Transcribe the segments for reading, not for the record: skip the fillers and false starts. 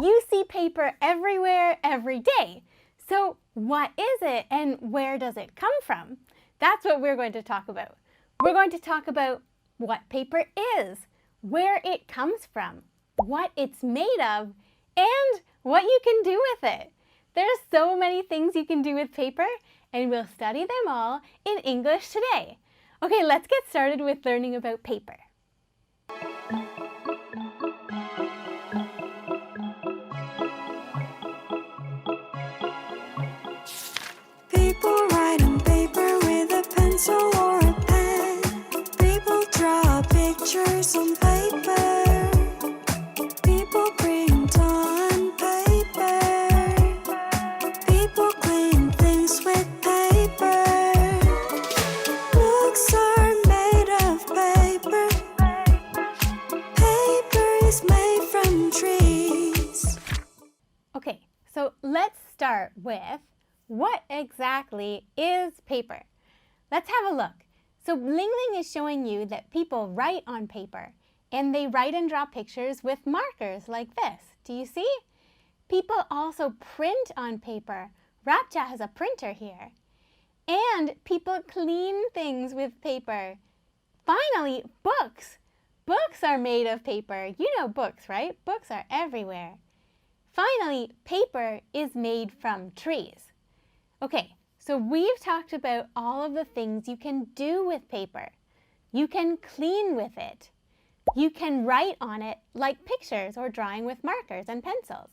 You see paper everywhere, every day. So what is it and where does it come from? That's what we're going to talk about. We're going to talk about what paper is, where it comes from, what it's made of, and what you can do with it. There's so many things you can do with paper, and we'll study them all in English today. Okay, let's get started with learning about paper. People write on paper with a pencil or a pen. People draw pictures on paper. People print on paper. People clean things with paper. Books are made of paper. Paper is made from trees. Okay, so let's start with what exactly is paper? Let's have a look. So Ling Ling is showing you that people write on paper, and they write and draw pictures with markers like this. Do you see? People also print on paper. Rapcha has a printer here. And people clean things with paper. Finally, books. Books are made of paper. You know books, right? Books are everywhere. Finally, paper is made from trees. Okay, so we've talked about all of the things you can do with paper. You can clean with it. You can write on it like pictures or drawing with markers and pencils.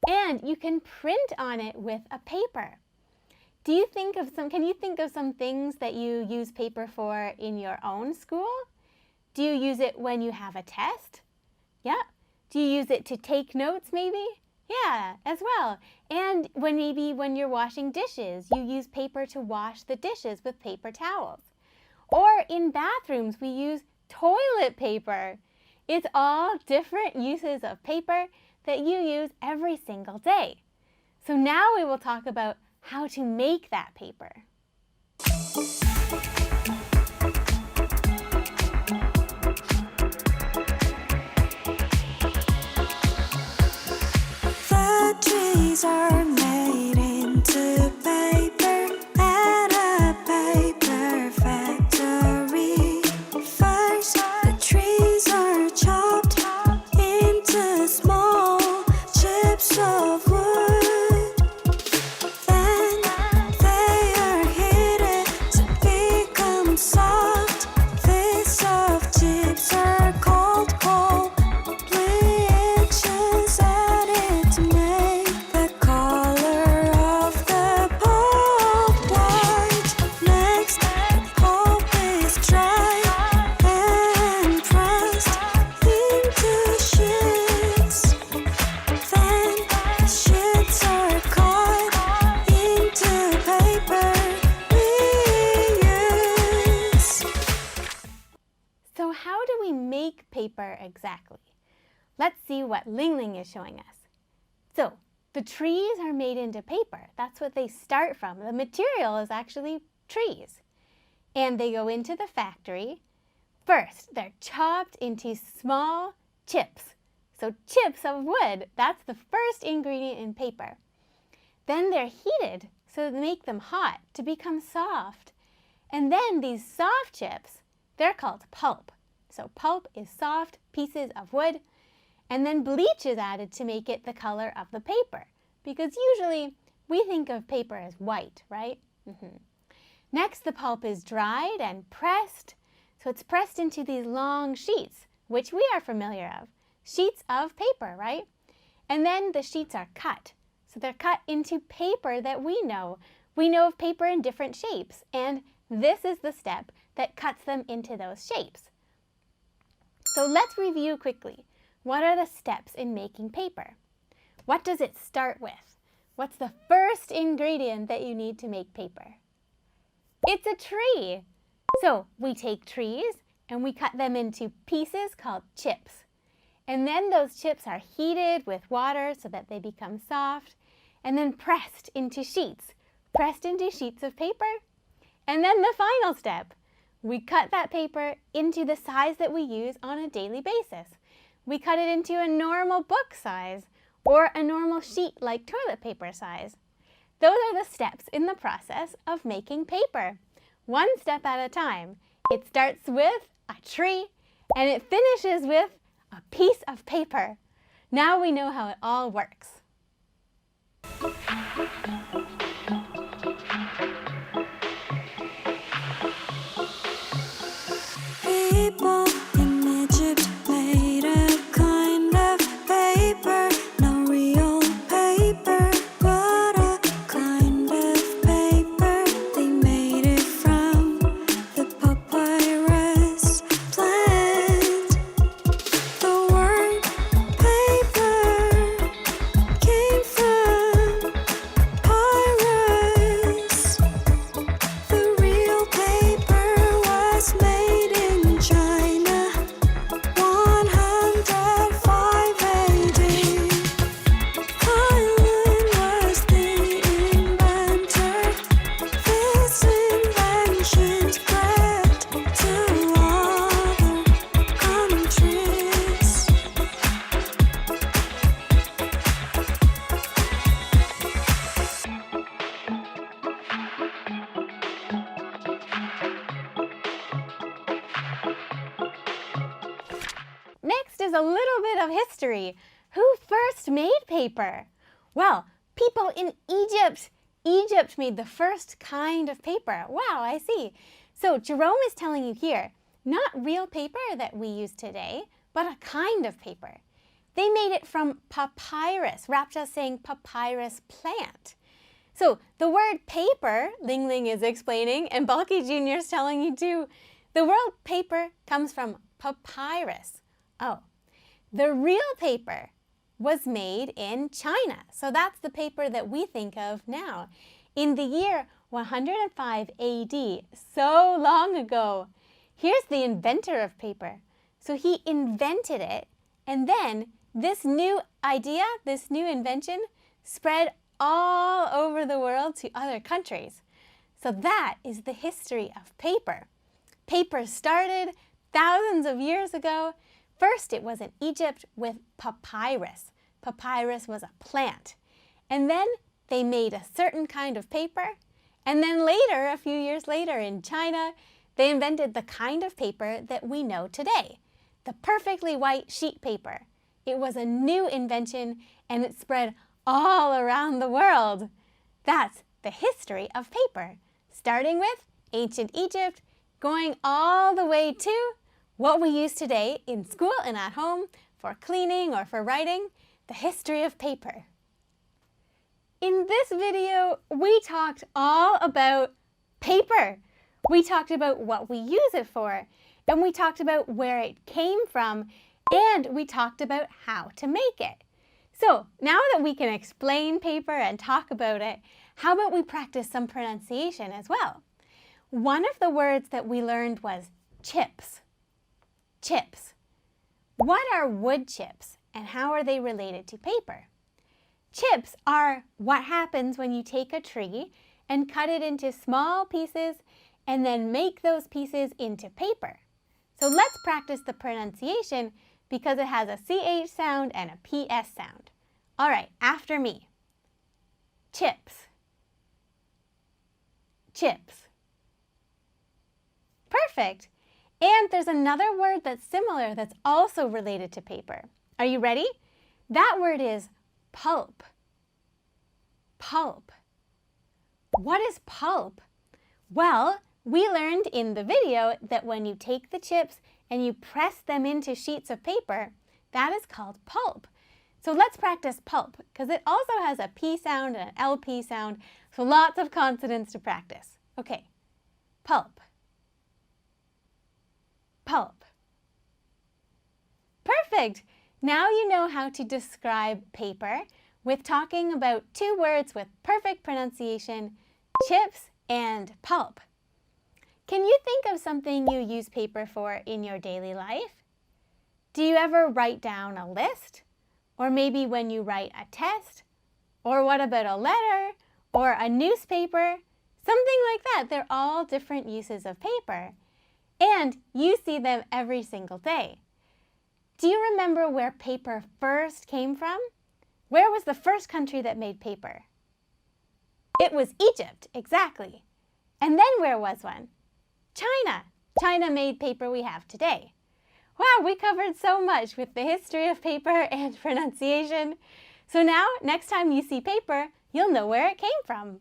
And you can print on it with a paper. Can you think of some things that you use paper for in your own school? Do you use it when you have a test? Yeah. Do you use it to take notes maybe? Yeah, as well. And maybe when you're washing dishes, you use paper to wash the dishes with paper towels. Or in bathrooms, we use toilet paper. It's all different uses of paper that you use every single day. So now we will talk about how to make that paper. Trees are made into paper at a paper factory. First, the trees are chopped into small chips of wood. Then they are heated to become soft. These soft chips are called pulp. Bleaches added to make the color of the pulp white. Next, the pulp is dried and pressed into sheets. Then the sheets are cut into paper we use. So how do we make paper exactly? Let's see what Ling Ling is showing us. So the trees are made into paper. That's what they start from. The material is actually trees. And they go into the factory. First, they're chopped into small chips. So chips of wood, that's the first ingredient in paper. Then they're heated so they make them hot to become soft. And then these soft chips, they're called pulp. So pulp is soft pieces of wood. And then bleach is added to make it the color of the paper. Because usually we think of paper as white, right? Next, the pulp is dried and pressed. So it's pressed into these long sheets, which we are familiar of. Sheets of paper, right? And then the sheets are cut. So they're cut into paper that we know. We know of paper in different shapes, and this is the step that cuts them into those shapes. So let's review quickly. What are the steps in making paper? What does it start with? What's the first ingredient that you need to make paper? It's a tree. So we take trees and we cut them into pieces called chips. And then those chips are heated with water so that they become soft, and then pressed into sheets of paper. And then the final step, we cut that paper into the size that we use on a daily basis. We cut it into a normal book size, or a normal sheet like toilet paper size. Those are the steps in the process of making paper. One step at a time. It starts with a tree and it finishes with a piece of paper. Now we know how it all works. People in Egypt made a kind of paper, no real paper, but a kind of paper. They made it from the papyrus plant. The word paper came from papyrus. The real paper was made in China, 105 AD. Colin was the inventor. This invention spread to other countries. Next is a little bit of history. Who first made paper? Well, people in Egypt. Egypt made the first kind of paper. Wow, I see. So Jerome is telling you here, not real paper that we use today, but a kind of paper. They made it from papyrus. Rapcha's saying papyrus plant. So the word paper, Ling Ling is explaining, and Balky Jr. is telling you too, the word paper comes from papyrus. Oh, the real paper was made in China. So that's the paper that we think of now. In the year 105 AD, so long ago. Here's the inventor of paper. So he invented it, and then this new idea, this new invention, spread all over the world to other countries. So that is the history of paper. Paper started thousands of years ago. First, it was in Egypt with papyrus. Papyrus was a plant. And then they made a certain kind of paper. And then later, a few years later in China, they invented the kind of paper that we know today, the perfectly white sheet paper. It was a new invention and it spread all around the world. That's the history of paper, starting with ancient Egypt, going all the way to what we use today in school and at home for cleaning or for writing, the history of paper. In this video, we talked all about paper. We talked about what we use it for, and we talked about where it came from, and we talked about how to make it. So now that we can explain paper and talk about it, how about we practice some pronunciation as well? One of the words that we learned was chips. Chips. What are wood chips and how are they related to paper? Chips are what happens when you take a tree and cut it into small pieces and then make those pieces into paper. So let's practice the pronunciation because it has a CH sound and a PS sound. All right, after me. Chips. Chips. Perfect. And there's another word that's similar that's also related to paper. Are you ready? That word is pulp. Pulp. What is pulp? Well, we learned in the video that when you take the chips and you press them into sheets of paper, that is called pulp. So let's practice pulp because it also has a P sound and an LP sound, so lots of consonants to practice. Okay, pulp. Pulp. Perfect! Now you know how to describe paper with talking about two words with perfect pronunciation, chips and pulp. Can you think of something you use paper for in your daily life? Do you ever write down a list? Or maybe when you write a test? Or what about a letter? Or a newspaper? Something like that. They're all different uses of paper. And you see them every single day. Do you remember where paper first came from? Where was the first country that made paper? It was Egypt, exactly. And then where was one? China. China made paper we have today. Wow, we covered so much with the history of paper and pronunciation. So now, next time you see paper, you'll know where it came from.